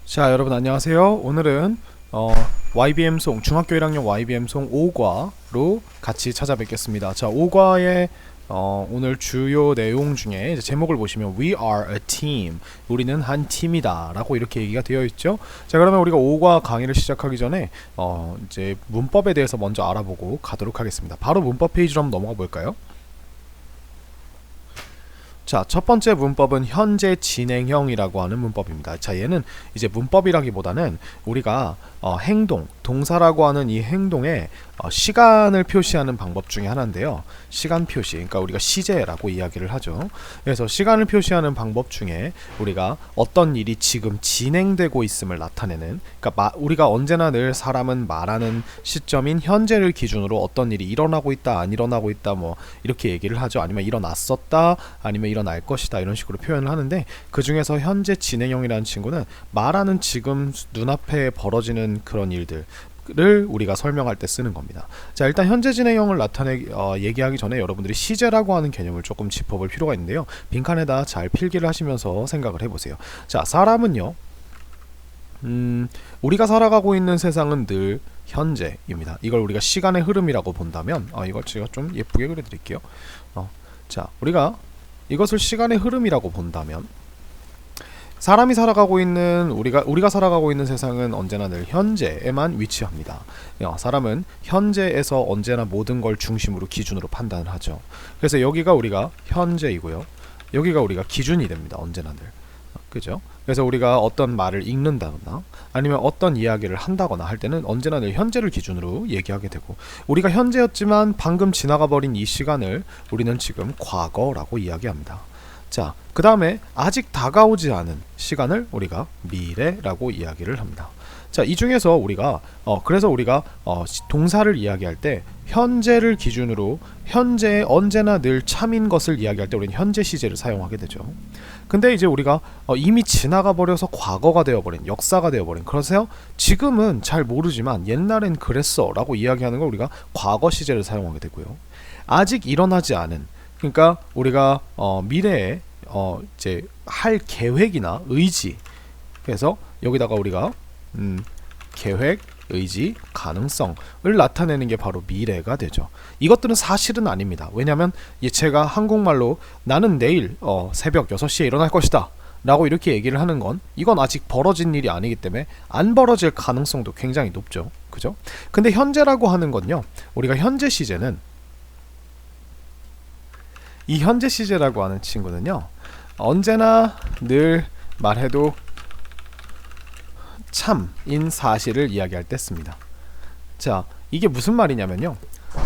자, 여러분 안녕하세요. 오늘은 YBM 송 중학교 1학년 YBM 송 5과로 같이 찾아뵙겠습니다. 자, 5과의 오늘 주요 내용 중에 이제 제목을 보시면 We are a team, 우리는 한 팀이다 라고 이렇게 얘기가 되어 있죠. 자, 그러면 우리가 5과 강의를 시작하기 전에 이제 문법에 대해서 먼저 알아보고 가도록 하겠습니다. 바로 문법 페이지로 한번 넘어가 볼까요? 자, 첫 번째 문법은 현재 진행형이라고 하는 문법입니다. 자, 얘는 이제 문법이라기보다는 우리가 행동, 동사라고 하는 이 행동에 시간을 표시하는 방법 중에 하나인데요. 시간 표시, 그러니까 우리가 시제라고 이야기를 하죠. 그래서 시간을 표시하는 방법 중에 우리가 어떤 일이 지금 진행되고 있음을 나타내는, 그러니까 우리가 언제나 늘 사람은 말하는 시점인 현재를 기준으로 어떤 일이 일어나고 있다, 안 일어나고 있다, 뭐 이렇게 얘기를 하죠. 아니면 일어났었다, 아니면 일어날 것이다, 이런 식으로 표현을 하는데, 그 중에서 현재 진행형이라는 친구는 말하는 지금 눈앞에 벌어지는 그런 일들을 우리가 설명할 때 쓰는 겁니다. 자, 일단 현재 진행형을 얘기하기 전에 여러분들이 시제라고 하는 개념을 조금 짚어볼 필요가 있는데요. 빈칸에다 잘 필기를 하시면서 생각을 해보세요. 자, 사람은요, 우리가 살아가고 있는 세상은 늘 현재입니다. 이걸 우리가 시간의 흐름이라고 본다면, 이걸 제가 좀 예쁘게 그려드릴게요. 자, 우리가 이것을 시간의 흐름이라고 본다면, 사람이 살아가고 있는 우리가 살아가고 있는 세상은 언제나 늘 현재에만 위치합니다. 사람은 현재에서 언제나 모든 걸 중심으로 기준으로 판단을 하죠. 그래서 여기가 우리가 현재이고요, 여기가 우리가 기준이 됩니다. 언제나 늘. 그죠? 그래서 우리가 어떤 말을 읽는다거나 아니면 어떤 이야기를 한다거나 할 때는 언제나 늘 현재를 기준으로 얘기하게 되고, 우리가 현재였지만 방금 지나가 버린 이 시간을 우리는 지금 과거라고 이야기합니다. 자, 그 다음에 아직 다가오지 않은 시간을 우리가 미래라고 이야기를 합니다. 자, 이 중에서 우리가 그래서 우리가 동사를 이야기할 때 현재를 기준으로 현재에 언제나 늘 참인 것을 이야기할 때 우리는 현재 시제를 사용하게 되죠. 근데 이제 우리가 이미 지나가 버려서 과거가 되어버린, 역사가 되어버린, 그러세요 지금은 잘 모르지만 옛날엔 그랬어 라고 이야기하는 걸 우리가 과거 시제를 사용하게 되고요. 아직 일어나지 않은, 그러니까 우리가 미래에 이제 할 계획이나 의지, 그래서 여기다가 우리가 계획, 의지, 가능성을 나타내는 게 바로 미래가 되죠. 이것들은 사실은 아닙니다. 왜냐하면 제가 한국말로 나는 내일 새벽 6시에 일어날 것이다 라고 이렇게 얘기를 하는 건, 이건 아직 벌어진 일이 아니기 때문에 안 벌어질 가능성도 굉장히 높죠. 그죠? 근데 현재라고 하는 건요, 우리가 현재 시제는, 이 현재 시제라고 하는 친구는요, 언제나 늘 말해도 참인 사실을 이야기할 때 씁니다. 자, 이게 무슨 말이냐면요,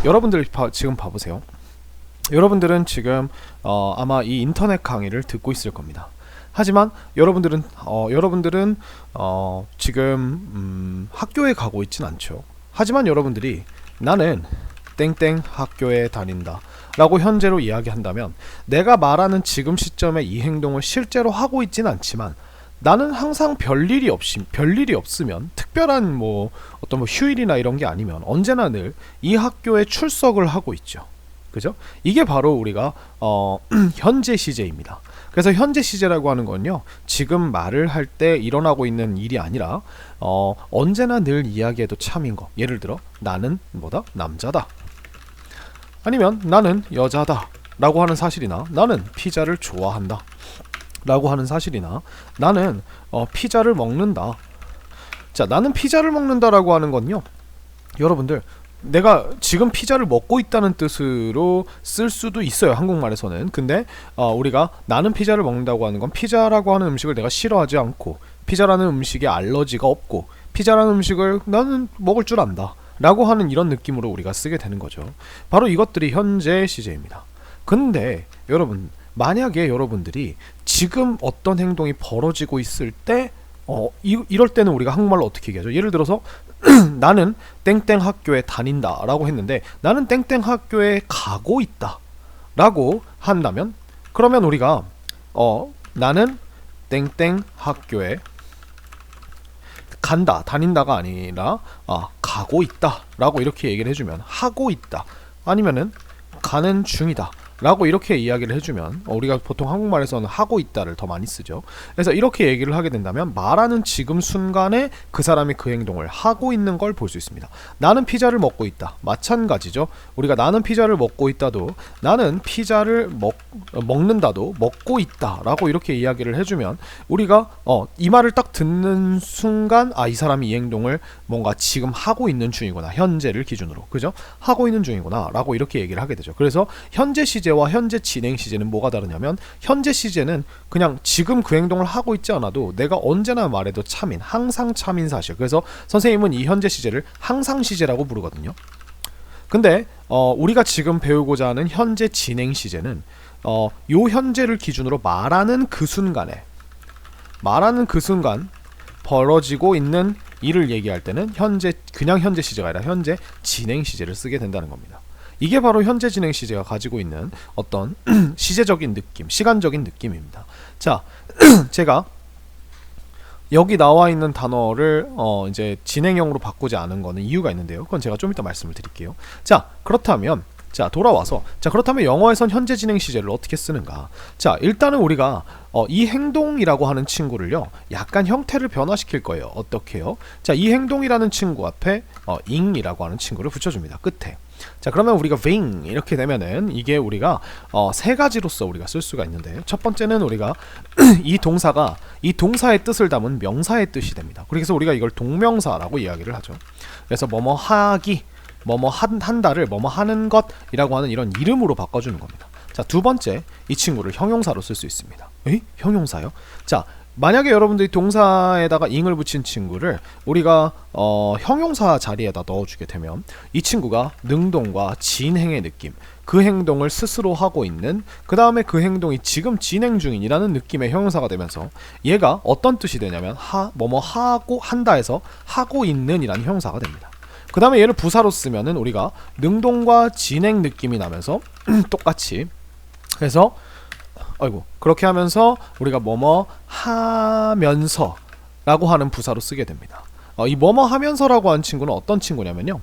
여러분들 지금 봐보세요. 여러분들은 지금 아마 이 인터넷 강의를 듣고 있을 겁니다. 하지만 여러분들은 지금 학교에 가고 있진 않죠. 하지만 여러분들이 나는 땡땡 학교에 다닌다 라고 현재로 이야기한다면, 내가 말하는 지금 시점에 이 행동을 실제로 하고 있진 않지만 나는 항상 별일이 없으면, 특별한 어떤 휴일이나 이런 게 아니면 언제나 늘 이 학교에 출석을 하고 있죠. 그죠? 이게 바로 우리가 현재 시제입니다. 그래서 현재 시제라고 하는 건요, 지금 말을 할 때 일어나고 있는 일이 아니라 언제나 늘 이야기해도 참인 거. 예를 들어 나는 남자다, 아니면 나는 여자다 라고 하는 사실이나, 나는 피자를 좋아한다 라고 하는 사실이나, 나는 피자를 먹는다. 자, 나는 피자를 먹는다 라고 하는 건요, 여러분들, 내가 지금 피자를 먹고 있다는 뜻으로 쓸 수도 있어요, 한국말에서는. 근데 우리가 나는 피자를 먹는다고 하는 건, 피자라고 하는 음식을 내가 싫어하지 않고, 피자라는 음식에 알러지가 없고, 피자라는 음식을 나는 먹을 줄 안다 라고 하는 이런 느낌으로 우리가 쓰게 되는 거죠. 바로 이것들이 현재 시제입니다. 근데 여러분, 만약에 여러분들이 지금 어떤 행동이 벌어지고 있을 때 이럴 때는 우리가 한국말로 어떻게 얘기하죠? 예를 들어서 나는 땡땡 학교에 다닌다 라고 했는데, 나는 땡땡 학교에 가고 있다 라고 한다면, 그러면 우리가 나는 땡땡 학교에 간다, 다닌다가 아니라 가고 있다 라고 이렇게 얘기를 해주면, 하고 있다 아니면은 가는 중이다 라고 이렇게 이야기를 해주면 우리가 보통 한국말에서는 하고 있다를 더 많이 쓰죠. 그래서 이렇게 얘기를 하게 된다면 말하는 지금 순간에 그 사람이 그 행동을 하고 있는 걸 볼 수 있습니다. 나는 피자를 먹고 있다. 마찬가지죠. 우리가 나는 피자를 먹고 있다도 나는 피자를 먹는다도 먹고 있다 라고 이렇게 이야기를 해주면 우리가 이 말을 딱 듣는 순간 이 사람이 이 행동을 뭔가 지금 하고 있는 중이구나. 현재를 기준으로. 그죠? 하고 있는 중이구나 라고 이렇게 얘기를 하게 되죠. 그래서 현재 시제와 현재 진행 시제는 뭐가 다르냐면 현재 시제는 그냥 지금 그 행동을 하고 있지 않아도 내가 언제나 말해도 참인, 항상 참인 사실. 그래서 선생님은 이 현재 시제를 항상 시제라고 부르거든요. 근데 우리가 지금 배우고자 하는 현재 진행 시제는 요 현재를 기준으로 말하는 그 순간 벌어지고 있는 일을 얘기할 때는 그냥 현재 시제가 아니라 현재 진행 시제를 쓰게 된다는 겁니다. 이게 바로 현재 진행 시제가 가지고 있는 어떤 시제적인 느낌, 시간적인 느낌입니다. 자, 제가 여기 나와 있는 단어를 이제 진행형으로 바꾸지 않은 거는 이유가 있는데요. 그건 제가 좀 이따 말씀을 드릴게요. 자, 그렇다면 돌아와서 그렇다면 영어에선 현재 진행 시제를 어떻게 쓰는가? 자, 일단은 우리가 이 행동이라고 하는 친구를요 약간 형태를 변화시킬 거예요. 어떻게요? 자, 이 행동이라는 친구 앞에 ing이라고 하는 친구를 붙여줍니다. 끝에. 자, 그러면 우리가 being 이렇게 되면은 이게 우리가 세 가지로서 우리가 쓸 수가 있는데, 첫 번째는 우리가 이 동사의 뜻을 담은 명사의 뜻이 됩니다. 그래서 우리가 이걸 동명사라고 이야기를 하죠. 그래서 뭐뭐 하기, 뭐뭐 한다를 뭐뭐 하는 것이라고 하는 이런 이름으로 바꿔주는 겁니다. 자, 두 번째, 이 친구를 형용사로 쓸 수 있습니다. 형용사요? 자, 만약에 여러분들이 동사에다가 ing을 붙인 친구를 우리가 형용사 자리에다 넣어주게 되면 이 친구가 능동과 진행의 느낌, 그 행동을 스스로 하고 있는, 그 다음에 그 행동이 지금 진행 중인이라는 느낌의 형용사가 되면서 얘가 어떤 뜻이 되냐면 뭐뭐 하고 한다 해서 하고 있는 이라는 형용사가 됩니다. 그 다음에 얘를 부사로 쓰면은 우리가 능동과 진행 느낌이 나면서 똑같이 해서 그렇게 하면서 우리가 뭐뭐 하면서 라고 하는 부사로 쓰게 됩니다. 이 뭐뭐 하면서라고 하는 친구는 어떤 친구냐면요,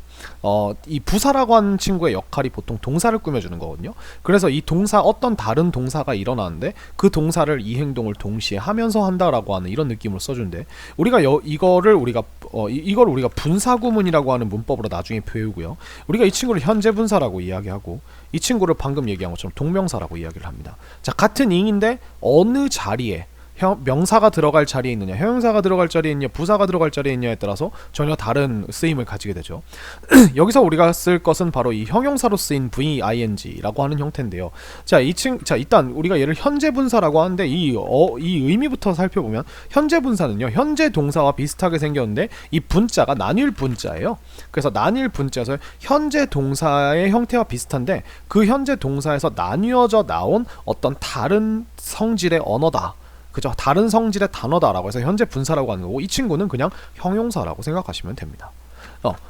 이 부사라고 하는 친구의 역할이 보통 동사를 꾸며주는 거거든요. 그래서 이 동사, 어떤 다른 동사가 일어나는데 그 동사를, 이 행동을 동시에 하면서 한다라고 하는 이런 느낌으로 써주는데, 우리가 이걸 우리가 분사구문이라고 하는 문법으로 나중에 배우고요. 우리가 이 친구를 현재 분사라고 이야기하고 이 친구를 방금 얘기한 것처럼 동명사라고 이야기를 합니다. 자, 같은 ing인데 어느 자리에 명사가 들어갈 자리에 있느냐, 형용사가 들어갈 자리에 있느냐, 부사가 들어갈 자리에 있느냐에 따라서 전혀 다른 쓰임을 가지게 되죠. 여기서 우리가 쓸 것은 바로 이 형용사로 쓰인 VING라고 하는 형태인데요. 자, 일단 우리가 얘를 현재 분사라고 하는데 이 의미부터 살펴보면 현재 분사는요, 현재 동사와 비슷하게 생겼는데 이 분자가 나뉠 분자예요. 그래서 나뉠 분자에서 현재 동사의 형태와 비슷한데 그 현재 동사에서 나뉘어져 나온 어떤 다른 성질의 언어다, 그죠? 다른 성질의 단어다라고 해서 현재 분사라고 하는 거고, 이 친구는 그냥 형용사라고 생각하시면 됩니다.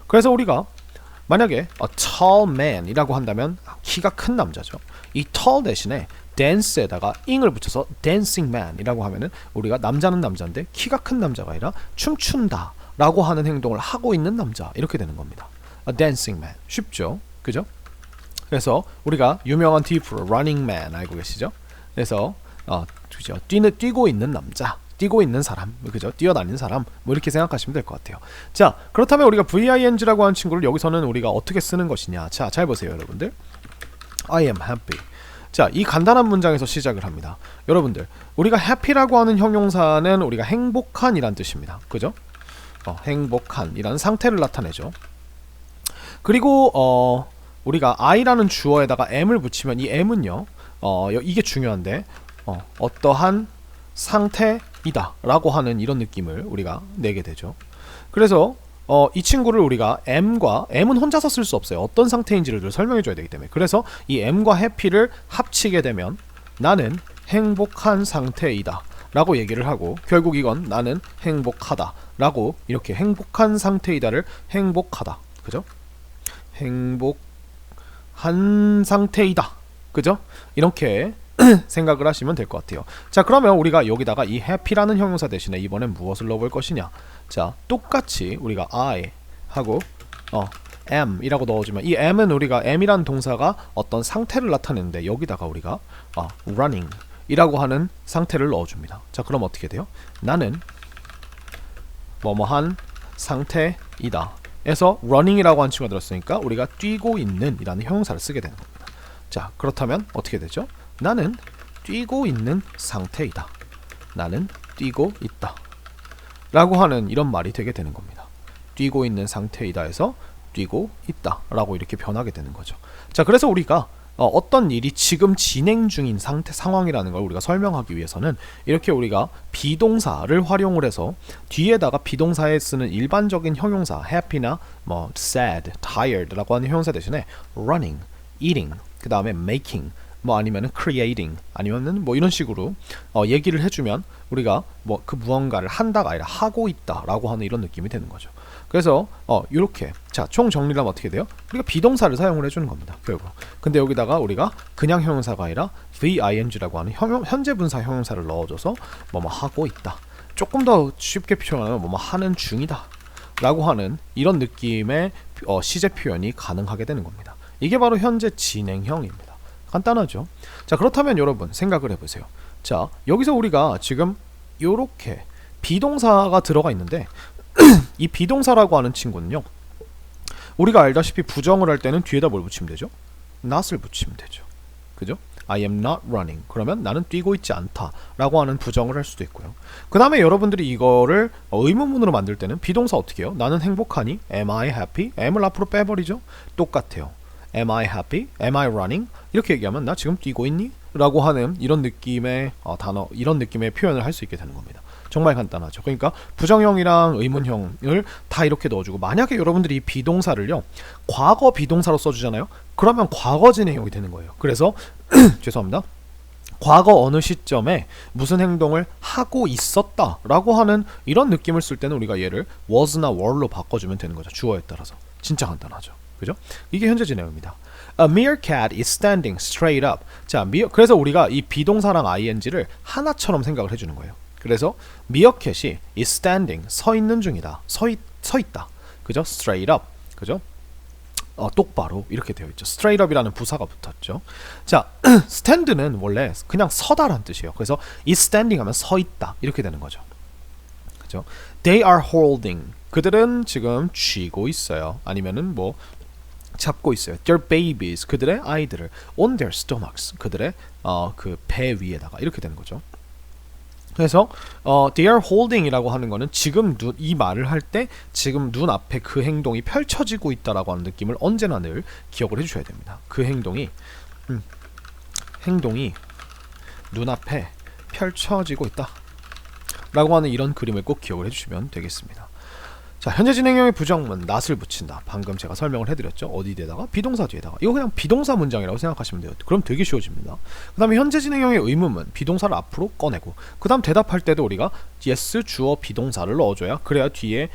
그래서 우리가 만약에 a tall man 이라고 한다면 키가 큰 남자죠. 이 tall 대신에 dance에다가 ing을 붙여서 dancing man 이라고 하면은 우리가 남자는 남자인데 키가 큰 남자가 아니라 춤춘다 라고 하는 행동을 하고 있는 남자, 이렇게 되는 겁니다. a dancing man. 쉽죠? 그죠? 그래서 우리가 유명한 TV 프로 running man 알고 계시죠? 그래서 그죠? 뛰고 있는 남자, 뛰고 있는 사람, 그죠? 뛰어다니는 사람, 뭐 이렇게 생각하시면 될 것 같아요. 자, 그렇다면 우리가 VING라고 하는 친구를 여기서는 우리가 어떻게 쓰는 것이냐? 자, 잘 보세요, 여러분들. I am happy. 자, 이 간단한 문장에서 시작을 합니다. 여러분들, 우리가 happy라고 하는 형용사는 우리가 행복한이란 뜻입니다. 그죠? 행복한이라는 상태를 나타내죠. 그리고 우리가 I라는 주어에다가 M을 붙이면 이 M은요, 이게 중요한데 어떠한 상태이다 라고 하는 이런 느낌을 우리가 내게 되죠. 그래서 이 친구를 우리가 M은 혼자서 쓸 수 없어요. 어떤 상태인지를 설명해 줘야 되기 때문에. 그래서 이 M과 happy를 합치게 되면 나는 행복한 상태이다 라고 얘기를 하고, 결국 이건 나는 행복하다 라고, 이렇게 행복한 상태이다를 행복하다, 그죠? 행복한 상태이다, 그죠? 이렇게 생각을 하시면 될 것 같아요. 자, 그러면 우리가 여기다가 이 happy라는 형용사 대신에 이번엔 무엇을 넣어볼 것이냐? 자, 똑같이 우리가 I 하고 am이라고 넣어주면 이 am은 우리가 am이란 동사가 어떤 상태를 나타내는데 여기다가 우리가 running 이라고 하는 상태를 넣어줍니다. 자, 그럼 어떻게 돼요? 나는 뭐뭐한 상태이다 에서 running이라고 한 친구가 들었으니까 우리가 뛰고 있는 이라는 형용사를 쓰게 되는 겁니다. 자, 그렇다면 어떻게 되죠? 나는 뛰고 있는 상태이다. 나는 뛰고 있다 라고 하는 이런 말이 되게 되는 겁니다. 뛰고 있는 상태이다 해서 뛰고 있다 라고 이렇게 변하게 되는 거죠. 자, 그래서 우리가 어떤 일이 지금 진행 중인 상황이라는 걸 우리가 설명하기 위해서는 이렇게 우리가 비동사를 활용을 해서 뒤에다가 비동사에 쓰는 일반적인 형용사 happy나 뭐 sad, tired라고 하는 형용사 대신에 running, eating, 그 다음에 making, 뭐 아니면은 creating, 아니면은 뭐 이런 식으로 얘기를 해주면 우리가 뭐 그 무언가를 한다가 아니라 하고 있다라고 하는 이런 느낌이 되는 거죠. 그래서 이렇게 자, 총 정리를 하면 어떻게 돼요? 우리가 비동사를 사용을 해주는 겁니다. 결국. 근데 여기다가 우리가 그냥 형용사가 아니라 VING라고 하는 현재 분사 형용사를 넣어줘서 뭐뭐 하고 있다. 조금 더 쉽게 표현하면 뭐뭐 하는 중이다 라고 하는 이런 느낌의 시제 표현이 가능하게 되는 겁니다. 이게 바로 현재 진행형입니다. 간단하죠? 자, 그렇다면 여러분 생각을 해보세요. 자, 여기서 우리가 지금 요렇게 비동사가 들어가 있는데 이 비동사라고 하는 친구는요, 우리가 알다시피 부정을 할 때는 뒤에다 뭘 붙이면 되죠? not을 붙이면 되죠. 그죠? I am not running. 그러면 나는 뛰고 있지 않다 라고 하는 부정을 할 수도 있고요. 그 다음에 여러분들이 이거를 의문문으로 만들 때는 비동사 어떻게 해요? 나는 행복하니? Am I happy? am을 앞으로 빼버리죠? 똑같아요. Am I happy? Am I running? 이렇게 얘기하면 나 지금 뛰고 있니? 라고 하는 이런 느낌의 단어, 이런 느낌의 표현을 할 수 있게 되는 겁니다. 정말 간단하죠. 그러니까 부정형이랑 의문형을 다 이렇게 넣어주고, 만약에 여러분들이 이 비동사를요 과거 비동사로 써주잖아요. 그러면 과거 진행형이 되는 거예요. 그래서 죄송합니다. 과거 어느 시점에 무슨 행동을 하고 있었다 라고 하는 이런 느낌을 쓸 때는 우리가 얘를 was나 were로 바꿔주면 되는 거죠. 주어에 따라서. 진짜 간단하죠. 그죠? 이게 현재 진행입니다. A meerkat is standing straight up. 자, 그래서 우리가 이 비동사랑 ing를 하나처럼 생각을 해주는 거예요. 그래서 미어캣이 is standing, 서 있는 중이다. 서 있다. 그죠? straight up. 그죠? 똑바로 이렇게 되어 있죠. straight up이라는 부사가 붙었죠. 자, stand는 원래 그냥 서다라는 뜻이에요. 그래서 is standing 하면 서 있다. 이렇게 되는 거죠. 그죠? They are holding. 그들은 지금 쥐고 있어요. 아니면은 뭐 잡고 있어요. Their babies. 그들의 아이들을 on their stomachs. 그들의 그 배 위에다가 이렇게 되는 거죠. 그래서 they are holding이라고 하는 거는 지금 이 말을 할 때 지금 눈앞에 그 행동이 펼쳐지고 있다라고 하는 느낌을 언제나 늘 기억을 해주셔야 됩니다. 그 행동이 눈앞에 펼쳐지고 있다 라고 하는 이런 그림을 꼭 기억을 해주시면 되겠습니다. 자, 현재 진행형의 부정문 not을 붙인다. 방금 제가 설명을 해드렸죠. 어디 뒤에다가? 비동사 뒤에다가. 이거 그냥 비동사 문장이라고 생각하시면 돼요. 그럼 되게 쉬워집니다. 그 다음에 현재 진행형의 의문문, 비동사를 앞으로 꺼내고, 그 다음 대답할 때도 우리가 yes, 주어, 비동사를 넣어줘야 그래야 뒤에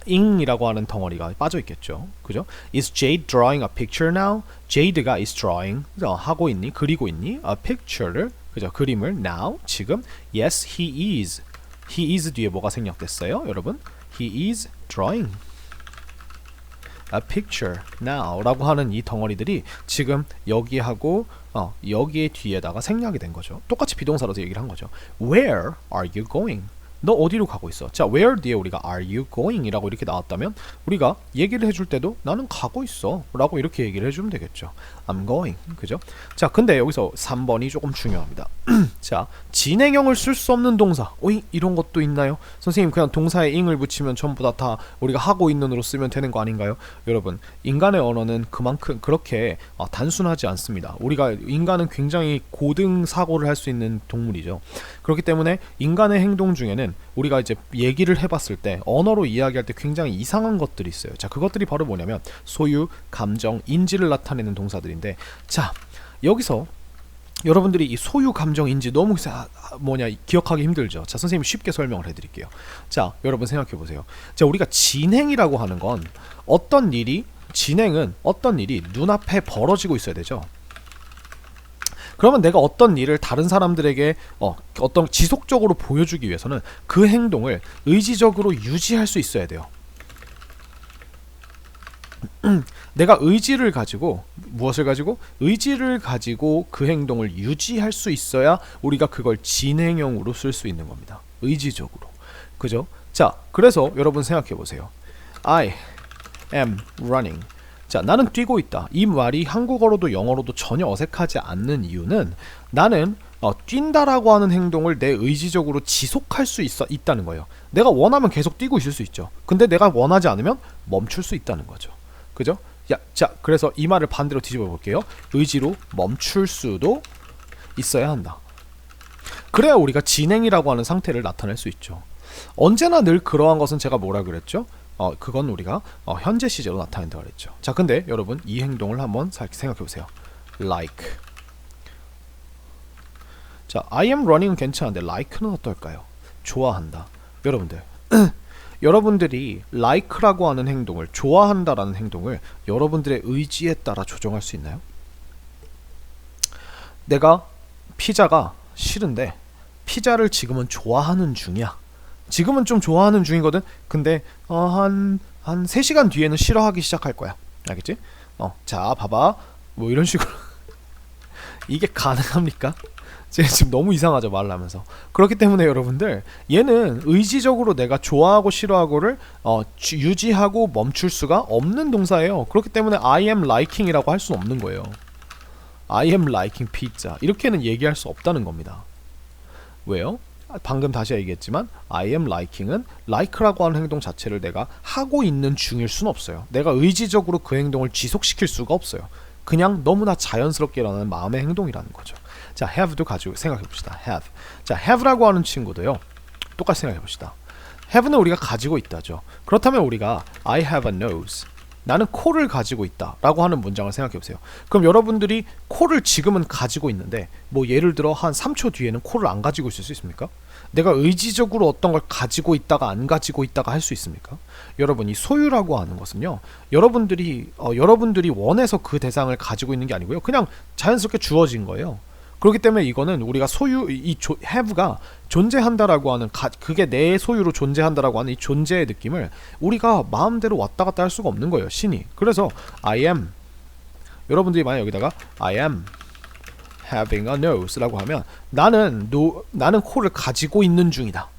ing이라고 하는 덩어리가 빠져있겠죠. 그죠? Is Jade drawing a picture now? Jade가 is drawing, 하고 있니? 그리고 있니? A picture를, 그죠? 그림을 now, 지금. Yes, he is. He is 뒤에 뭐가 생략됐어요, 여러분? He is drawing a picture now 라고 하는 이 덩어리들이 지금 여기하고 여기에 뒤에다가 생략이 된 거죠. 똑같이 비동사로서 얘기를 한 거죠. Where are you going? 너 어디로 가고 있어? 자, where 뒤에 우리가 are you going 이라고 이렇게 나왔다면 우리가 얘기를 해줄 때도 나는 가고 있어 라고 이렇게 얘기를 해주면 되겠죠. I'm going. 그죠? 자, 근데 여기서 3번이 조금 중요합니다. 자, 진행형을 쓸 수 없는 동사. 오잉? 이런 것도 있나요? 선생님, 그냥 동사에 ing을 붙이면 전부 다 우리가 하고 있는으로 쓰면 되는 거 아닌가요? 여러분, 인간의 언어는 그만큼 그렇게 단순하지 않습니다. 인간은 굉장히 고등 사고를 할 수 있는 동물이죠. 그렇기 때문에 인간의 행동 중에는 우리가 이제 얘기를 해봤을 때 언어로 이야기할 때 굉장히 이상한 것들이 있어요. 자, 그것들이 바로 뭐냐면 소유, 감정, 인지를 나타내는 동사들인데, 자, 여기서 여러분들이 이 소유, 감정, 인지 너무 기억하기 힘들죠. 자, 선생님이 쉽게 설명을 해드릴게요. 자, 여러분 생각해 보세요. 자, 우리가 진행이라고 하는 건 진행은 어떤 일이 눈앞에 벌어지고 있어야 되죠. 그러면 내가 어떤 일을 다른 사람들에게 어떤 지속적으로 보여주기 위해서는 그 행동을 의지적으로 유지할 수 있어야 돼요. 내가 의지를 가지고 무엇을 가지고? 의지를 가지고 그 행동을 유지할 수 있어야 우리가 그걸 진행형으로 쓸 수 있는 겁니다. 의지적으로. 그죠? 자, 그래서 여러분 생각해 보세요. I am running. 자, 나는 뛰고 있다. 이 말이 한국어로도 영어로도 전혀 어색하지 않는 이유는 나는 뛴다라고 하는 행동을 내 의지적으로 지속할 수 있다는 거예요. 내가 원하면 계속 뛰고 있을 수 있죠. 근데 내가 원하지 않으면 멈출 수 있다는 거죠. 그죠? 자, 그래서 이 말을 반대로 뒤집어 볼게요. 의지로 멈출 수도 있어야 한다. 그래야 우리가 진행이라고 하는 상태를 나타낼 수 있죠. 언제나 늘 그러한 것은 제가 뭐라 그랬죠? 그건 우리가 현재 시제로 나타낸다고 그랬죠. 자, 근데 여러분 이 행동을 한번 생각해 보세요. like. 자, I am running은 괜찮은데 like는 어떨까요? 좋아한다. 여러분들 여러분들이 like라고 하는 행동을, 좋아한다라는 행동을 여러분들의 의지에 따라 조정할 수 있나요? 내가 피자가 싫은데 피자를 지금은 좋아하는 중이야. 지금은 좀 좋아하는 중이거든. 근데 한 3시간 뒤에는 싫어하기 시작할 거야. 알겠지? 자, 봐봐. 뭐 이런 식으로 이게 가능합니까? 제가 지금 너무 이상하죠, 말을 하면서. 그렇기 때문에 여러분들, 얘는 의지적으로 내가 좋아하고 싫어하고를 유지하고 멈출 수가 없는 동사예요. 그렇기 때문에 I am liking 이라고 할 수는 없는 거예요. I am liking pizza 이렇게는 얘기할 수 없다는 겁니다. 왜요? 방금 다시 얘기했지만 I am liking은 like라고 하는 행동 자체를 내가 하고 있는 중일 수는 없어요. 내가 의지적으로 그 행동을 지속시킬 수가 없어요. 그냥 너무나 자연스럽게 일어나는 마음의 행동이라는 거죠. 자, have도 가지고 생각해 봅시다. have. 자, have라고 하는 친구도요. 똑같이 생각해 봅시다. have는 우리가 가지고 있다죠. 그렇다면 우리가 I have a nose. 나는 코를 가지고 있다 라고 하는 문장을 생각해 보세요. 그럼 여러분들이 코를 지금은 가지고 있는데 뭐 예를 들어 한 3초 뒤에는 코를 안 가지고 있을 수 있습니까? 내가 의지적으로 어떤 걸 가지고 있다가 안 가지고 있다가 할 수 있습니까? 여러분, 이 소유라고 하는 것은요, 여러분들이 원해서 그 대상을 가지고 있는 게 아니고요, 그냥 자연스럽게 주어진 거예요. 그렇기 때문에 이거는 우리가 소유, have가 존재한다라고 하는, 그게 내 소유로 존재한다라고 하는 이 존재의 느낌을 우리가 마음대로 왔다 갔다 할 수가 없는 거예요, 신이. 그래서 I am, 여러분들이 만약 여기다가 I am having a nose라고 하면 나는 코를 가지고 있는 중이다.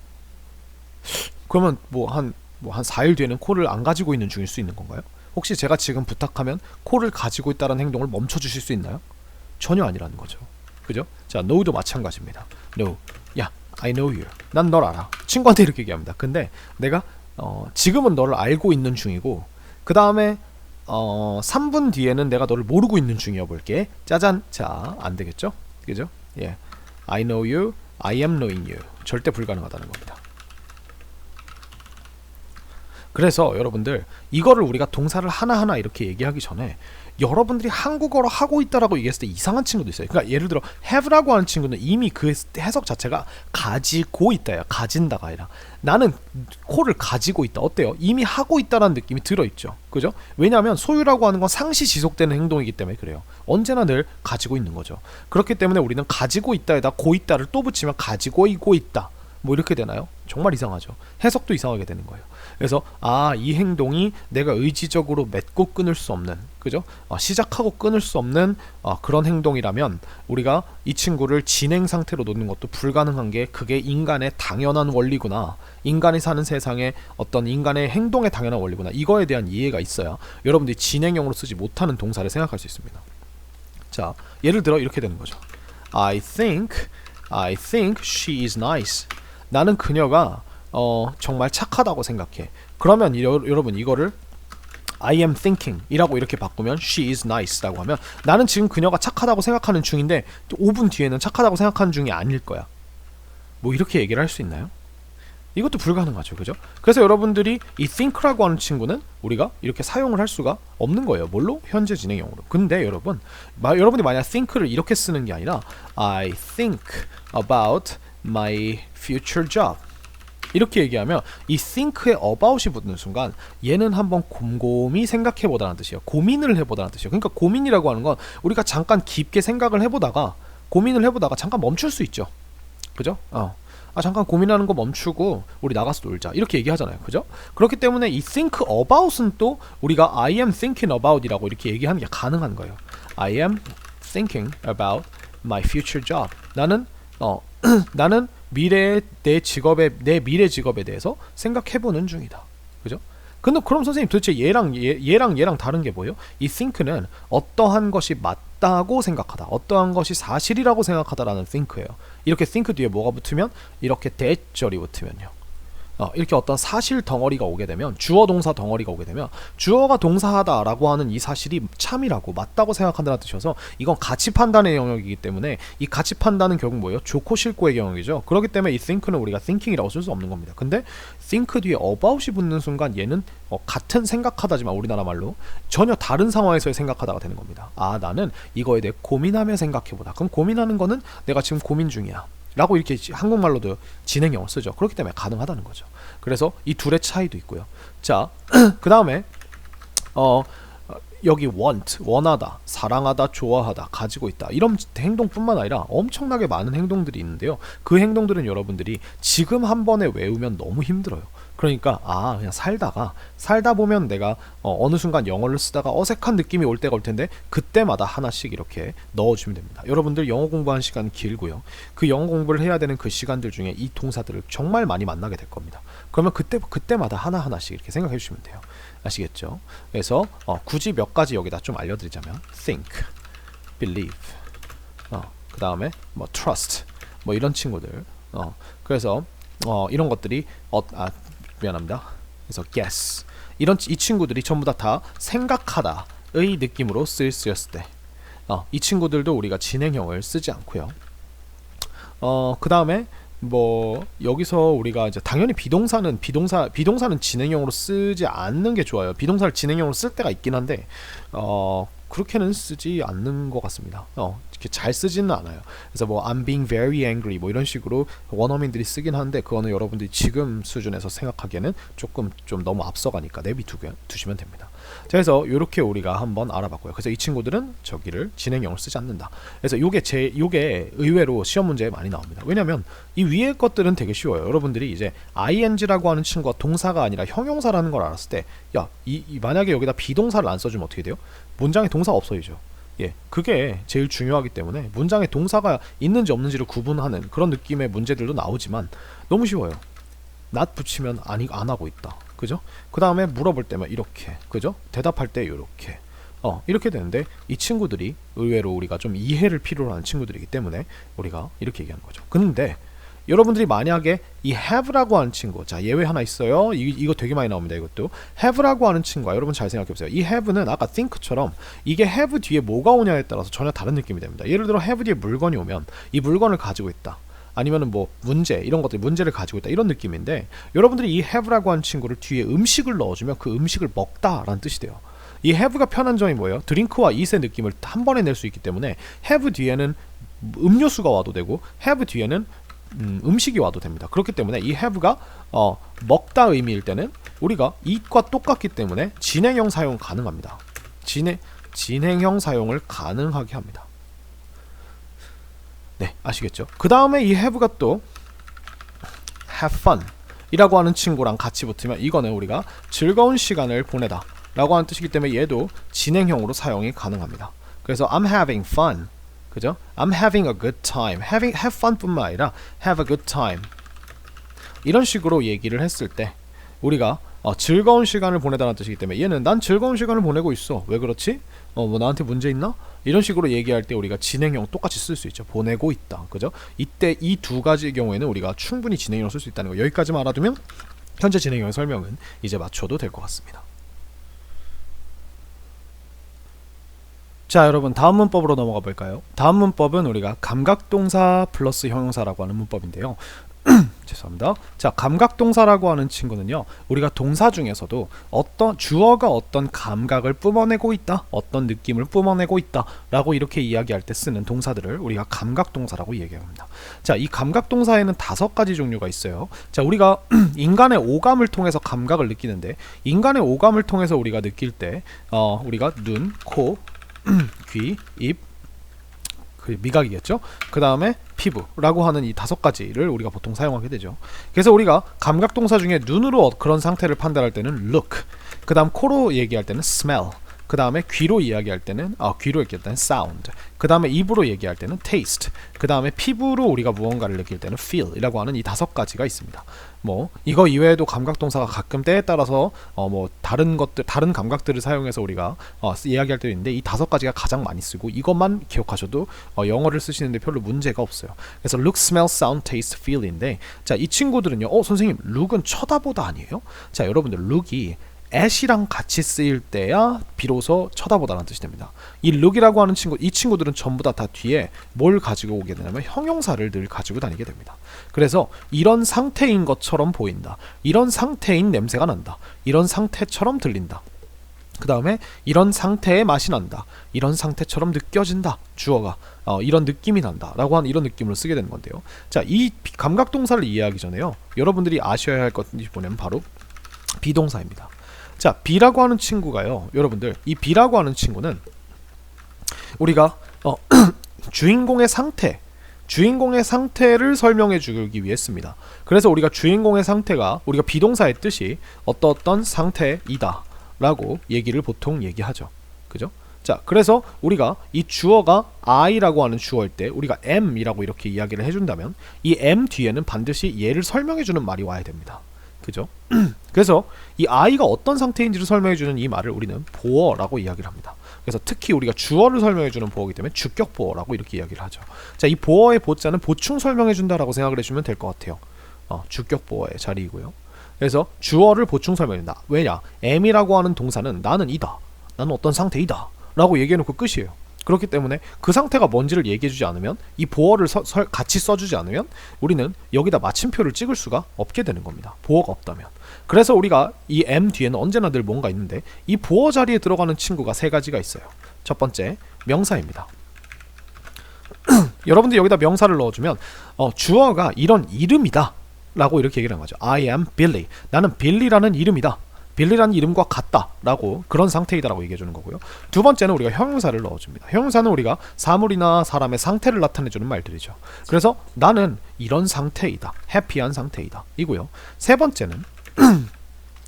그러면 한 4일 뒤에는 코를 안 가지고 있는 중일 수 있는 건가요? 혹시 제가 지금 부탁하면 코를 가지고 있다는 행동을 멈춰 주실 수 있나요? 전혀 아니라는 거죠. 그죠? 자, know도 마찬가지입니다. know. 야, I know you. 난 널 알아. 친구한테 이렇게 얘기합니다. 근데 내가 지금은 너를 알고 있는 중이고, 그 다음에 3분 뒤에는 내가 너를 모르고 있는 중이어 볼게. 짜잔. 자, 안 되겠죠? 그죠? 예. I know you. I am knowing you. 절대 불가능하다는 겁니다. 그래서 여러분들, 이거를 우리가 동사를 하나하나 이렇게 얘기하기 전에 여러분들이 한국어로 하고 있다라고 얘기했을 때 이상한 친구도 있어요. 그러니까 예를 들어 have라고 하는 친구는 이미 그 해석 자체가 가지고 있다야. 가진다가 아니라 나는 코를 가지고 있다. 어때요? 이미 하고 있다라는 느낌이 들어있죠. 그죠? 왜냐하면 소유라고 하는 건 상시 지속되는 행동이기 때문에 그래요. 언제나 늘 가지고 있는 거죠. 그렇기 때문에 우리는 가지고 있다에다 고 있다를 또 붙이면 가지고 있다. 뭐 이렇게 되나요? 정말 이상하죠. 해석도 이상하게 되는 거예요. 그래서 이 행동이 내가 의지적으로 맺고 끊을 수 없는, 그죠? 시작하고 끊을 수 없는 그런 행동이라면 우리가 이 친구를 진행 상태로 놓는 것도 불가능한 게 그게 인간의 당연한 원리구나. 인간이 사는 세상에 어떤 인간의 행동의 당연한 원리구나. 이거에 대한 이해가 있어야 여러분들이 진행형으로 쓰지 못하는 동사를 생각할 수 있습니다. 자, 예를 들어 이렇게 되는 거죠. I think she is nice. 나는 그녀가 정말 착하다고 생각해. 그러면 여러분 이거를 I am thinking 이라고 이렇게 바꾸면 she is nice 라고 하면 나는 지금 그녀가 착하다고 생각하는 중인데 5분 뒤에는 착하다고 생각하는 중이 아닐 거야. 뭐 이렇게 얘기를 할 수 있나요? 이것도 불가능하죠. 그죠? 그래서 여러분들이 이 think라고 하는 친구는 우리가 이렇게 사용을 할 수가 없는 거예요. 뭘로? 현재 진행형으로. 근데 여러분이 만약 think를 이렇게 쓰는 게 아니라 I think about my future job 이렇게 얘기하면 이 think에 about이 붙는 순간 얘는 한번 곰곰이 생각해보다는 뜻이에요. 고민을 해보다는 뜻이에요. 그러니까 고민이라고 하는 건 우리가 잠깐 깊게 생각을 해보다가 고민을 해보다가 잠깐 멈출 수 있죠. 그죠? 아 잠깐 고민하는 거 멈추고 우리 나가서 놀자 이렇게 얘기하잖아요. 그죠? 그렇기 때문에 이 think about은 또 우리가 I am thinking about이라고 이렇게 얘기하는 게 가능한 거예요. I am thinking about my future job. 나는 나는 미래의 내 미래 직업에 대해서 생각해보는 중이다. 그죠? 근데 그럼 선생님 도대체 얘랑 다른 게 뭐예요? 이 think는 어떠한 것이 맞다고 생각하다, 어떠한 것이 사실이라고 생각하다라는 think예요. 이렇게 think 뒤에 뭐가 붙으면 이렇게 대절이 붙으면요. 이렇게 어떤 사실 덩어리가 오게 되면 주어 동사 덩어리가 오게 되면 주어가 동사하다라고 하는 이 사실이 참이라고 맞다고 생각한다는 뜻이어서 이건 가치 판단의 영역이기 때문에 이 가치 판단은 결국 뭐예요? 좋고 싫고의 영역이죠. 그렇기 때문에 이 think는 우리가 thinking이라고 쓸 수 없는 겁니다. 근데 think 뒤에 about이 붙는 순간 얘는 같은 생각하다지만 우리나라 말로 전혀 다른 상황에서의 생각하다가 되는 겁니다. 아 나는 이거에 대해 고민하며 생각해보다. 그럼 고민하는 거는 내가 지금 고민 중이야 라고 이렇게 한국말로도 진행형을 쓰죠. 그렇기 때문에 가능하다는 거죠. 그래서 이 둘의 차이도 있고요. 자, 그 다음에 여기 want, 원하다, 사랑하다, 좋아하다, 가지고 있다 이런 행동뿐만 아니라 엄청나게 많은 행동들이 있는데요. 그 행동들은 여러분들이 지금 한 번에 외우면 너무 힘들어요. 그러니까 그냥 살다 보면 내가 어느 순간 영어를 쓰다가 어색한 느낌이 올 때가 올 텐데 그때마다 하나씩 이렇게 넣어주면 됩니다. 여러분들 영어 공부하는 시간 길고요. 그 영어 공부를 해야 되는 그 시간들 중에 이 동사들을 정말 많이 만나게 될 겁니다. 그러면 그때마다 하나하나씩 이렇게 생각해 주시면 돼요. 아시겠죠? 그래서 굳이 몇 가지 여기다 좀 알려드리자면 think, believe, 그 다음에 뭐 trust, 뭐 이런 친구들. 그래서 이런 것들이 미안합니다. 그래서 guess 이 친구들이 전부 다 생각하다의 느낌으로 쓰였을 때 이 친구들도 우리가 진행형을 쓰지 않고요. 그 다음에 뭐 여기서 우리가 이제 당연히 비동사는 진행형으로 쓰지 않는 게 좋아요. 비동사를 진행형으로 쓸 때가 있긴 한데 그렇게는 쓰지 않는 것 같습니다. 이렇게 잘 쓰지는 않아요. 그래서 뭐 I'm being very angry 뭐 이런 식으로 원어민들이 쓰긴 하는데 그거는 여러분들이 지금 수준에서 생각하기에는 조금 좀 너무 앞서가니까 내비두시면 됩니다. 자, 그래서 이렇게 우리가 한번 알아봤고요. 그래서 이 친구들은 저기를 진행형을 쓰지 않는다. 그래서 요게 의외로 시험 문제에 많이 나옵니다. 왜냐면 이 위에 것들은 되게 쉬워요. 여러분들이 이제 ing라고 하는 친구가 동사가 아니라 형용사라는 걸 알았을 때 만약에 여기다 비동사를 안 써주면 어떻게 돼요? 문장에 동사가 없어지죠. 그게 제일 중요하기 때문에 문장에 동사가 있는지 없는지를 구분하는 그런 느낌의 문제들도 나오지만 너무 쉬워요. not 붙이면 안 하고 있다. 그죠? 그 다음에 물어볼 때면 이렇게, 그죠? 대답할 때 이렇게, 이렇게 되는데 이 친구들이 의외로 우리가 좀 이해를 필요로 하는 친구들이기 때문에 우리가 이렇게 얘기하는 거죠. 근데 여러분들이 만약에 이 have라고 하는 친구, 자 예외 하나 있어요. 이거 되게 많이 나옵니다. 이것도 have라고 하는 친구가 여러분 잘 생각해보세요. 이 have는 아까 think처럼 이게 have 뒤에 뭐가 오냐에 따라서 전혀 다른 느낌이 됩니다. 예를 들어 have 뒤에 물건이 오면 이 물건을 가지고 있다, 아니면은 뭐 문제, 이런 것들 문제를 가지고 있다 이런 느낌인데 여러분들이 이 have라고 하는 친구를 뒤에 음식을 넣어주면 그 음식을 먹다 라는 뜻이 돼요. 이 have가 편한 점이 뭐예요? drink와 eat의 느낌을 한 번에 낼 수 있기 때문에 have 뒤에는 음료수가 와도 되고 have 뒤에는 음식이 와도 됩니다. 그렇기 때문에 이 have가 먹다 의미일 때는 우리가 eat과 똑같기 때문에 진행형 사용 가능합니다. 진행형 사용을 가능하게 합니다. 네, 아시겠죠? 그 다음에 이 have가 또 have fun 이라고 하는 친구랑 같이 붙으면 이거는 우리가 즐거운 시간을 보내다 라고 하는 뜻이기 때문에 얘도 진행형으로 사용이 가능합니다. 그래서 I'm having fun, 그죠? I'm having a good time. have fun 뿐만 아니라 have a good time 이런 식으로 얘기를 했을 때 우리가 즐거운 시간을 보내다는 뜻이기 때문에 얘는 난 즐거운 시간을 보내고 있어. 왜 그렇지? 뭐 나한테 문제 있나? 이런 식으로 얘기할 때 우리가 진행형 똑같이 쓸 수 있죠. 보내고 있다. 그죠? 이때 이 두 가지의 경우에는 우리가 충분히 진행형을 쓸 수 있다는 거 여기까지만 알아두면 현재 진행형의 설명은 이제 맞춰도 될 것 같습니다. 자, 여러분 다음 문법으로 넘어가 볼까요? 다음 문법은 우리가 감각동사 플러스 형용사라고 하는 문법인데요. 죄송합니다. 자, 감각동사라고 하는 친구는요, 우리가 동사 중에서도 어떤 주어가 어떤 감각을 뿜어내고 있다, 어떤 느낌을 뿜어내고 있다 라고 이렇게 이야기할 때 쓰는 동사들을 우리가 감각동사라고 얘기합니다. 자, 이 감각동사에는 5가지 종류가 있어요. 자, 우리가 인간의 오감을 통해서 감각을 느끼는데 인간의 오감을 통해서 우리가 느낄 때 우리가 눈, 코, 귀, 입, 미각이겠죠. 그 다음에 피부라고 하는 이 5가지를 우리가 보통 사용하게 되죠. 그래서 우리가 감각동사 중에 눈으로 그런 상태를 판단할 때는 look, 그 다음 코로 얘기할 때는 smell, 그 다음에 귀로 이야기할 때는 귀로 얘기할 때는 sound, 그 다음에 입으로 얘기할 때는 taste, 그 다음에 피부로 우리가 무언가를 느낄 때는 feel 이라고 하는 이 5가지가 있습니다. 뭐 이거 이외에도 감각동사가 가끔 때에 따라서 뭐 다른 감각들을 사용해서 우리가 이야기할 때도 있는데 이 5가지가 가장 많이 쓰고 이것만 기억하셔도 영어를 쓰시는데 별로 문제가 없어요. 그래서 look, smell, sound, taste, feel인데, 자, 이 친구들은요, 선생님 look은 쳐다보다 아니에요? 자, 여러분들 look이 at이랑 같이 쓰일 때야 비로소 쳐다보다라는 뜻이 됩니다. 이 look이라고 하는 이 친구들은 전부 다 뒤에 뭘 가지고 오게 되냐면 형용사를 늘 가지고 다니게 됩니다. 그래서 이런 상태인 것처럼 보인다, 이런 상태인 냄새가 난다, 이런 상태처럼 들린다, 그 다음에 이런 상태의 맛이 난다, 이런 상태처럼 느껴진다, 주어가 이런 느낌이 난다 라고 하는 이런 느낌을 쓰게 되는 건데요. 자, 이 감각동사를 이해하기 전에요, 여러분들이 아셔야 할 것이 뭐냐면 바로 비동사입니다. 자, B라고 하는 친구가요, 여러분들, 이 B라고 하는 친구는 우리가 주인공의 상태를 설명해 주기 위해 씁니다. 그래서 우리가 주인공의 상태가 우리가 비동사의 뜻이 어떤 상태이다 라고 얘기를 보통 얘기하죠. 그죠? 자, 그래서 우리가 이 주어가 I라고 하는 주어일 때 우리가 M이라고 이렇게 이야기를 해준다면 이 M 뒤에는 반드시 얘를 설명해주는 말이 와야 됩니다. 그죠? 그래서 이 I가 어떤 상태인지를 설명해주는 이 말을 우리는 보어라고 이야기를 합니다. 그래서 특히 우리가 주어를 설명해주는 보어이기 때문에 주격 보어라고 이렇게 이야기를 하죠. 자, 이 보어의 보자는 보충 설명해준다라고 생각을 해주면 될 것 같아요. 주격 보어의 자리이고요. 그래서 주어를 보충 설명해준다. 왜냐? M이라고 하는 동사는 나는 이다, 나는 어떤 상태이다 라고 얘기해놓고 끝이에요. 그렇기 때문에 그 상태가 뭔지를 얘기해주지 않으면, 이 보어를 같이 써주지 않으면 우리는 여기다 마침표를 찍을 수가 없게 되는 겁니다. 보어가 없다면. 그래서 우리가 이 M 뒤에는 언제나 늘 뭔가 있는데, 이 보어 자리에 들어가는 친구가 3가지가 있어요. 첫 번째, 명사입니다. 여러분들 여기다 명사를 넣어주면 주어가 이런 이름이다 라고 이렇게 얘기를 한 거죠. I am Billy, 나는 빌리라는 이름이다, 빌리라는 이름과 같다 라고, 그런 상태이다 라고 얘기해 주는 거고요. 두 번째는 우리가 형용사를 넣어줍니다. 형용사는 우리가 사물이나 사람의 상태를 나타내주는 말들이죠. 그래서 나는 이런 상태이다, 해피한 상태이다 이고요. 세 번째는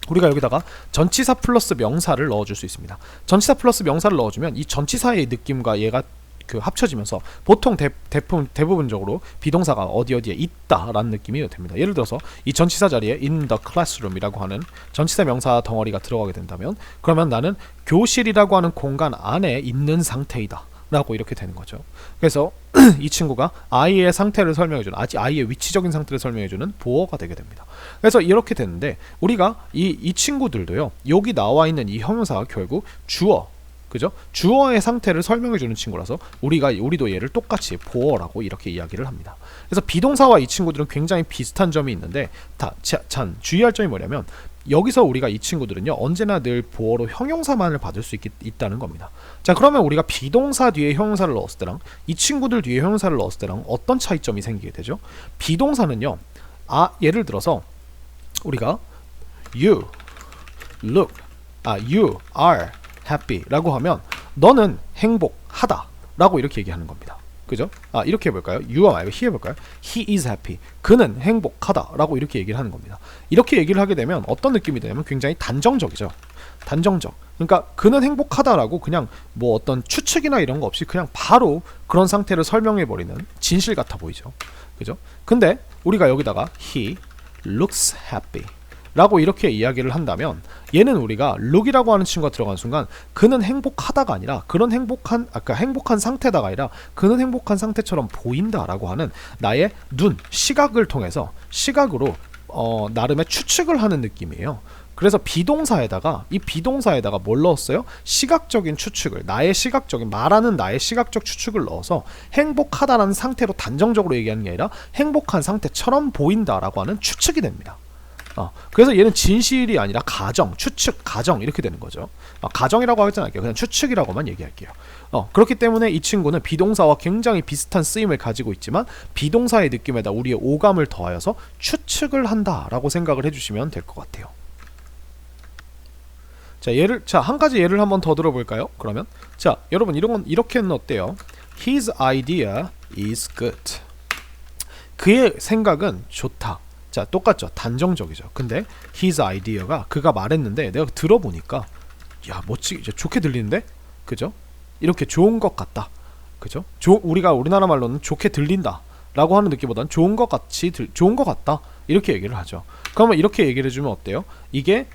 우리가 여기다가 전치사 플러스 명사를 넣어줄 수 있습니다. 전치사 플러스 명사를 넣어주면 이 전치사의 느낌과 얘가 합쳐지면서 보통 대부분적으로 비동사가 어디에 있다라는 느낌이 됩니다. 예를 들어서 이 전치사 자리에 in the classroom이라고 하는 전치사 명사 덩어리가 들어가게 된다면, 그러면 나는 교실이라고 하는 공간 안에 있는 상태이다 라고 이렇게 되는 거죠. 그래서 이 친구가 I의 상태를 설명해주는, I의 위치적인 상태를 설명해주는 보어가 되게 됩니다. 그래서 이렇게 되는데, 우리가 이 친구들도요, 여기 나와 있는 이 형용사가 결국 주어, 그죠? 주어의 상태를 설명해주는 친구라서 우리도 얘를 똑같이 보어라고 이렇게 이야기를 합니다. 그래서 비동사와 이 친구들은 굉장히 비슷한 점이 있는데, 참 주의할 점이 뭐냐면, 여기서 우리가 이 친구들은요, 언제나 늘 보어로 형용사만을 받을 수 있다는 겁니다. 자, 그러면 우리가 비동사 뒤에 형용사를 넣었을 때랑 이 친구들 뒤에 형용사를 넣었을 때랑 어떤 차이점이 생기게 되죠? 비동사는요, 예를 들어서 우리가 you look, you are happy 라고 하면 너는 행복하다 라고 이렇게 얘기하는 겁니다. 그죠? 이렇게 해볼까요? you가 말고 he 해볼까요? he is happy, 그는 행복하다 라고 이렇게 얘기를 하는 겁니다. 이렇게 얘기를 하게 되면 어떤 느낌이 되냐면 굉장히 단정적이죠. 단정적. 그러니까 그는 행복하다라고 그냥 뭐 어떤 추측이나 이런 거 없이 그냥 바로 그런 상태를 설명해버리는 진실 같아 보이죠. 그죠? 근데 우리가 여기다가 he looks happy 라고 이렇게 이야기를 한다면, 얘는 우리가 look이라고 하는 친구가 들어간 순간 그는 행복하다가 아니라 행복한 상태다가 아니라 그는 행복한 상태처럼 보인다 라고 하는 나의 눈, 시각을 통해서 시각으로 나름의 추측을 하는 느낌이에요. 그래서 비동사에다가 뭘 넣었어요? 시각적인 추측을, 말하는 나의 시각적 추측을 넣어서 행복하다라는 상태로 단정적으로 얘기하는 게 아니라 행복한 상태처럼 보인다라고 하는 추측이 됩니다. 그래서 얘는 진실이 아니라 추측, 가정 이렇게 되는 거죠. 가정이라고 하진 않을게요. 그냥 추측이라고만 얘기할게요. 그렇기 때문에 이 친구는 비동사와 굉장히 비슷한 쓰임을 가지고 있지만 비동사의 느낌에다 우리의 오감을 더하여서 추측을 한다라고 생각을 해주시면 될 것 같아요. 자, 한 가지 예를 한번 더 들어볼까요? 그러면 자, 여러분 이런 건 이렇게는 어때요? His idea is good. 그의 생각은 좋다. 자, 똑같죠. 단정적이죠. 근데 his idea가 그가 말했는데 내가 들어보니까 야, 멋지게 좋게 들리는데? 그죠? 이렇게 좋은 것 같다. 그죠? 우리가 우리나라 말로는 좋게 들린다 라고 하는 느낌보다는 좋은 것 같다 이렇게 얘기를 하죠. 그러면 이렇게 얘기를 해주면 어때요? 이게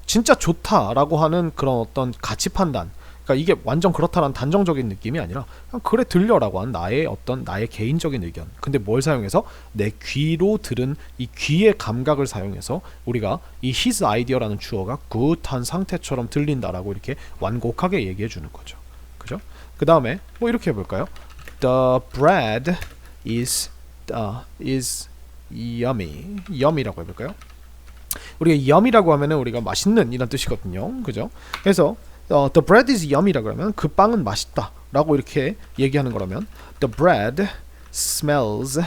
진짜 좋다라고 하는 그런 어떤 가치 판단, 그러니까 이게 완전 그렇다라는 단정적인 느낌이 아니라 그냥 그래 들려라고 하는 나의 개인적인 의견. 근데 뭘 사용해서? 내 귀로 들은 이 귀의 감각을 사용해서 우리가 이 his idea라는 주어가 굿한 상태처럼 들린다라고 이렇게 완곡하게 얘기해 주는 거죠. 그죠? 그 다음에 뭐 이렇게 해볼까요? The bread is yummy. yummy라고 해볼까요? 우리가 yummy라고 하면은 우리가 맛있는 이란 뜻이거든요. 그죠? 그래서 the bread is yummy라고 하면 그 빵은 맛있다 라고 이렇게 얘기하는 거라면 the bread smells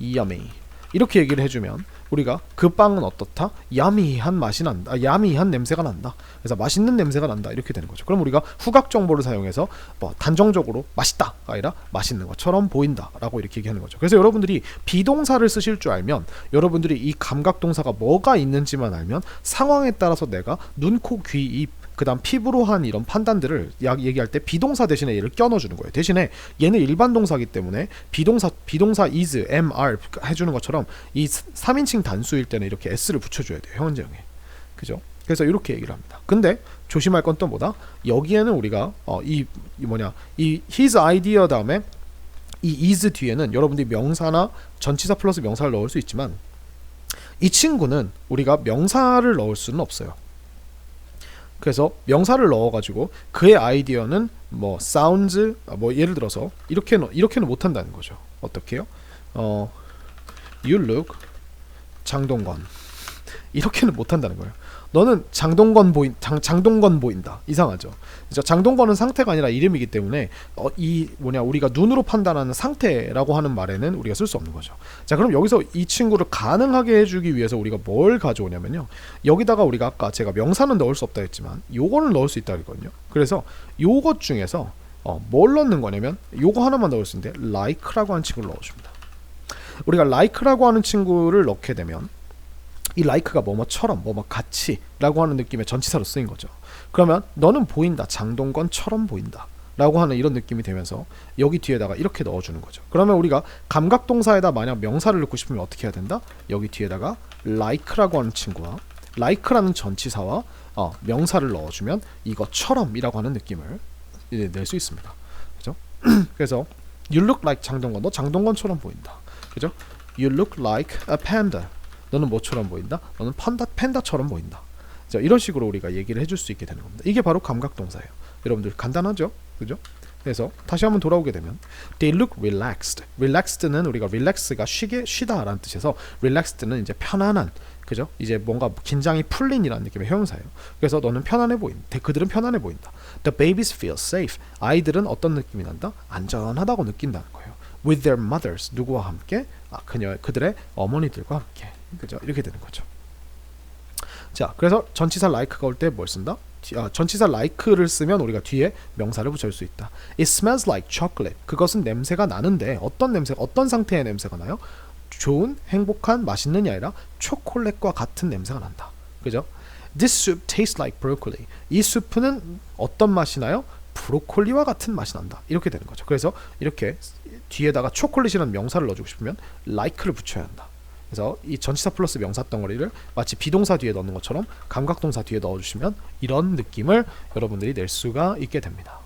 yummy 이렇게 얘기를 해주면 우리가 그 빵은 어떻다? 야미한 맛이 난다. 야미한 냄새가 난다. 그래서 맛있는 냄새가 난다. 이렇게 되는 거죠. 그럼 우리가 후각 정보를 사용해서 뭐 단정적으로 맛있다가 아니라 맛있는 것처럼 보인다라고 이렇게 얘기하는 거죠. 그래서 여러분들이 비동사를 쓰실 줄 알면, 여러분들이 이 감각 동사가 뭐가 있는지만 알면 상황에 따라서 내가 눈, 코, 귀, 입 그 다음 피부로 한 이런 판단들을 얘기할 때 비동사 대신에 얘를 껴넣어주는 거예요. 대신에 얘는 일반 동사이기 때문에 비동사 is, am, are 해주는 것처럼 이 3인칭 단수일 때는 이렇게 s를 붙여줘야 돼요. 현재형에. 그죠? 그래서 이렇게 얘기를 합니다. 근데 조심할 건 또 뭐다? 여기에는 우리가 이 his idea 다음에 이 is 뒤에는 여러분들이 명사나 전치사 플러스 명사를 넣을 수 있지만 이 친구는 우리가 명사를 넣을 수는 없어요. 그래서 명사를 넣어가지고 그의 아이디어는 뭐 sounds 뭐 예를 들어서 이렇게는 못한다는 거죠. 어떻게요? You look 장동건 이렇게는 못한다는 거예요. 너는 장동건 보인다. 이상하죠. 장동건은 상태가 아니라 이름이기 때문에 우리가 눈으로 판단하는 상태라고 하는 말에는 우리가 쓸 수 없는 거죠. 자, 그럼 여기서 이 친구를 가능하게 해주기 위해서 우리가 뭘 가져오냐면요. 여기다가 우리가 아까 제가 명사는 넣을 수 없다 했지만 요거는 넣을 수 있다 했거든요. 그래서 요것 중에서 뭘 넣는 거냐면 요거 하나만 넣을 수 있는데 like라고 하는 친구를 넣어줍니다. 우리가 like라고 하는 친구를 넣게 되면 이 like가 뭐뭐처럼 같이 라고 하는 느낌의 전치사로 쓰인 거죠. 그러면 너는 보인다. 장동건처럼 보인다 라고 하는 이런 느낌이 되면서 여기 뒤에다가 이렇게 넣어주는 거죠. 그러면 우리가 감각동사에다 만약 명사를 넣고 싶으면 어떻게 해야 된다? 여기 뒤에다가 like라고 하는 친구와 like라는 전치사와 명사를 넣어주면 이것처럼 이라고 하는 느낌을 낼 수 있습니다. 그죠? 그래서 You look like 장동건. 너 장동건처럼 보인다. 그죠? You look like a panda. 너는 뭐처럼 보인다? 너는 팬다처럼 보인다. 자, 이런 식으로 우리가 얘기를 해줄 수 있게 되는 겁니다. 이게 바로 감각동사예요. 여러분들 간단하죠? 그죠? 그래서 다시 한번 돌아오게 되면 They look relaxed. Relaxed는 우리가 relax가 쉬다라는 뜻에서 relaxed는 이제 편안한, 그죠? 이제 뭔가 긴장이 풀린이라는 느낌의 형용사예요. 그래서 너는 편안해 보인다. 그들은 편안해 보인다. The babies feel safe. 아이들은 어떤 느낌이 난다? 안전하다고 느낀다는 거예요. With their mothers. 누구와 함께? 그들의 어머니들과 함께. 그죠? 이렇게 되는 거죠. 자, 그래서 전치사 like가 올 때 뭘 쓴다? 전치사 like를 쓰면 우리가 뒤에 명사를 붙일 수 있다. It smells like chocolate. 그것은 냄새가 나는데 어떤 상태의 냄새가 나요? 좋은, 행복한, 맛있는이 아니라 초콜릿과 같은 냄새가 난다. 그죠? This soup tastes like broccoli. 이 수프는 어떤 맛이 나요? 브로콜리와 같은 맛이 난다. 이렇게 되는 거죠. 그래서 이렇게 뒤에다가 초콜릿이라는 명사를 넣어주고 싶으면 like를 붙여야 한다. 그래서 이 전치사 플러스 명사 덩어리를 마치 비동사 뒤에 넣는 것처럼 감각동사 뒤에 넣어주시면 이런 느낌을 여러분들이 낼 수가 있게 됩니다.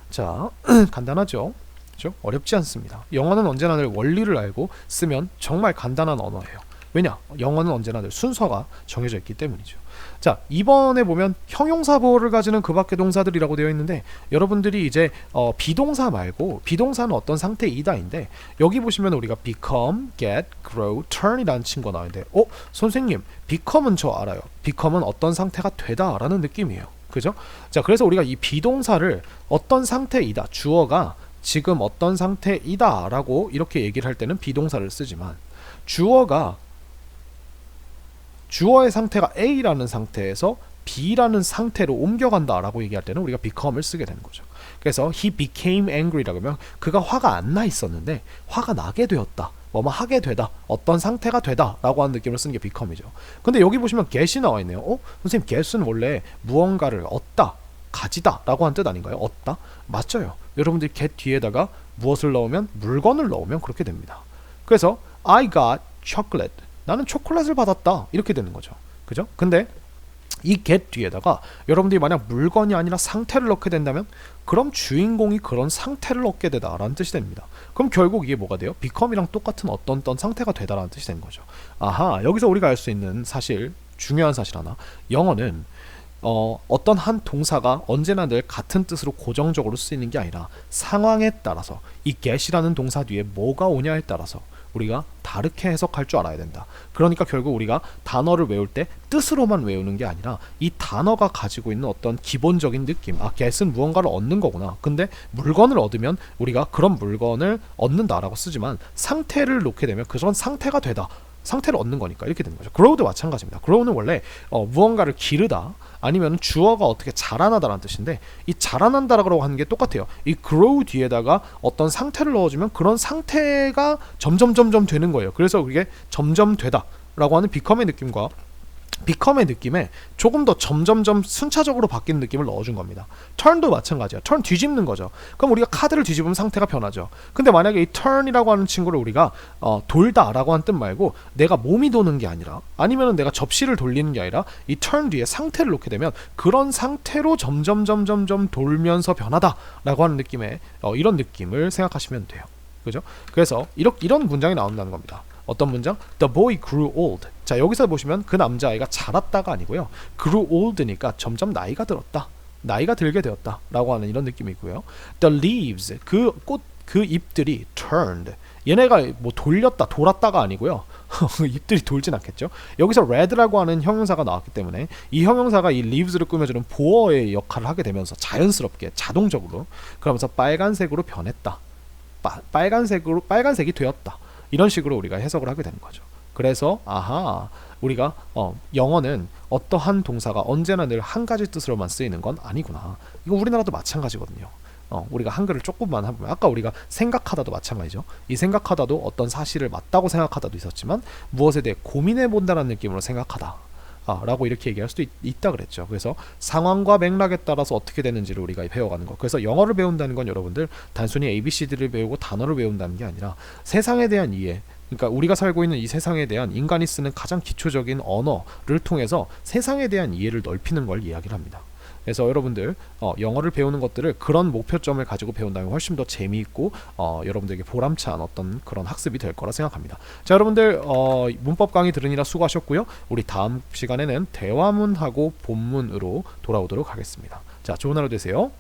자, 간단하죠? 그렇죠? 어렵지 않습니다. 영어는 언제나 늘 원리를 알고 쓰면 정말 간단한 언어예요. 왜냐? 영어는 언제나 늘 순서가 정해져 있기 때문이죠. 자, 이번에 보면 형용사보호를 가지는 그 밖의 동사들이라고 되어 있는데 여러분들이 이제 비동사 말고 비동사는 어떤 상태이다인데 여기 보시면 우리가 become, get, grow, turn이라는 친구가 나오는데 선생님 become은 저 알아요. become은 어떤 상태가 되다 라는 느낌이에요. 그죠? 자, 그래서 우리가 이 비동사를 어떤 상태이다, 주어가 지금 어떤 상태이다 라고 이렇게 얘기를 할 때는 비동사를 쓰지만 주어의 상태가 A라는 상태에서 B라는 상태로 옮겨간다라고 얘기할 때는 우리가 become을 쓰게 되는 거죠. 그래서 he became angry라고 하면 그가 화가 안 나 있었는데 화가 나게 되었다. 뭐뭐 하게 되다. 어떤 상태가 되다 라고 하는 느낌을 쓰는 게 become이죠. 근데 여기 보시면 get이 나와 있네요. 선생님 get은 원래 무언가를 얻다, 가지다 라고 하는 뜻 아닌가요? 얻다? 맞아요. 여러분들이 get 뒤에다가 무엇을 넣으면 물건을 넣으면 그렇게 됩니다. 그래서 I got chocolate. 나는 초콜릿을 받았다. 이렇게 되는 거죠. 그죠? 근데 이 get 뒤에다가 여러분들이 만약 물건이 아니라 상태를 넣게 된다면 그럼 주인공이 그런 상태를 얻게 되다라는 뜻이 됩니다. 그럼 결국 이게 뭐가 돼요? become이랑 똑같은 어떤 상태가 되다라는 뜻이 되는 거죠. 아하, 여기서 우리가 알 수 있는 사실, 중요한 사실 하나. 영어는 어떤 한 동사가 언제나 늘 같은 뜻으로 고정적으로 쓰이는 게 아니라 상황에 따라서 이 get이라는 동사 뒤에 뭐가 오냐에 따라서 우리가 다르게 해석할 줄 알아야 된다. 그러니까 결국 우리가 단어를 외울 때 뜻으로만 외우는 게 아니라 이 단어가 가지고 있는 어떤 기본적인 느낌, get은 무언가를 얻는 거구나. 근데 물건을 얻으면 우리가 그런 물건을 얻는다라고 쓰지만 상태를 놓게 되면 그런 상태가 되다. 상태를 얻는 거니까 이렇게 되는 거죠. grow도 마찬가지입니다. grow는 원래 무언가를 기르다 아니면 주어가 어떻게 자라나다라는 뜻인데 이 자라난다라고 하는 게 똑같아요. 이 grow 뒤에다가 어떤 상태를 넣어주면 그런 상태가 점점 되는 거예요. 그래서 그게 점점 되다라고 하는 become의 느낌과 become의 느낌에 조금 더 점점점 순차적으로 바뀌는 느낌을 넣어준 겁니다. turn도 마찬가지야. turn 뒤집는 거죠. 그럼 우리가 카드를 뒤집으면 상태가 변하죠. 근데 만약에 이 turn이라고 하는 친구를 우리가 돌다라고 하는 뜻 말고 내가 몸이 도는 게 아니라 아니면 내가 접시를 돌리는 게 아니라 이 turn 뒤에 상태를 놓게 되면 그런 상태로 점점 돌면서 변하다라고 하는 느낌의 이런 느낌을 생각하시면 돼요. 그죠? 그래서 이런 문장이 나온다는 겁니다. 어떤 문장? The boy grew old. 자, 여기서 보시면 그 남자아이가 자랐다가 아니고요. grew old니까 점점 나이가 들었다. 나이가 들게 되었다. 라고 하는 이런 느낌이고요. The leaves. 그 잎들이 turned. 얘네가 뭐 돌았다가 아니고요. 잎들이 돌진 않겠죠. 여기서 red라고 하는 형용사가 나왔기 때문에 이 형용사가 이 leaves를 꾸며주는 보어의 역할을 하게 되면서 자연스럽게 자동적으로 그러면서 빨간색으로 변했다. 빨간색이 되었다. 이런 식으로 우리가 해석을 하게 되는 거죠. 그래서 우리가 영어는 어떠한 동사가 언제나 늘 한 가지 뜻으로만 쓰이는 건 아니구나. 이거 우리나라도 마찬가지거든요. 우리가 한글을 조금만 해보면 아까 우리가 생각하다도 마찬가지죠. 이 생각하다도 어떤 사실을 맞다고 생각하다도 있었지만 무엇에 대해 고민해 본다는 느낌으로 생각하다 라고 이렇게 얘기할 수도 있다 그랬죠. 그래서 상황과 맥락에 따라서 어떻게 되는지를 우리가 배워가는 거. 그래서 영어를 배운다는 건 여러분들 단순히 ABCD를 배우고 단어를 배운다는 게 아니라 세상에 대한 이해, 그러니까 우리가 살고 있는 이 세상에 대한 인간이 쓰는 가장 기초적인 언어를 통해서 세상에 대한 이해를 넓히는 걸 이야기를 합니다. 그래서 여러분들 영어를 배우는 것들을 그런 목표점을 가지고 배운다면 훨씬 더 재미있고 여러분들에게 보람찬 어떤 그런 학습이 될 거라 생각합니다. 자, 여러분들 문법 강의 들으니라 수고하셨고요. 우리 다음 시간에는 대화문하고 본문으로 돌아오도록 하겠습니다. 자, 좋은 하루 되세요.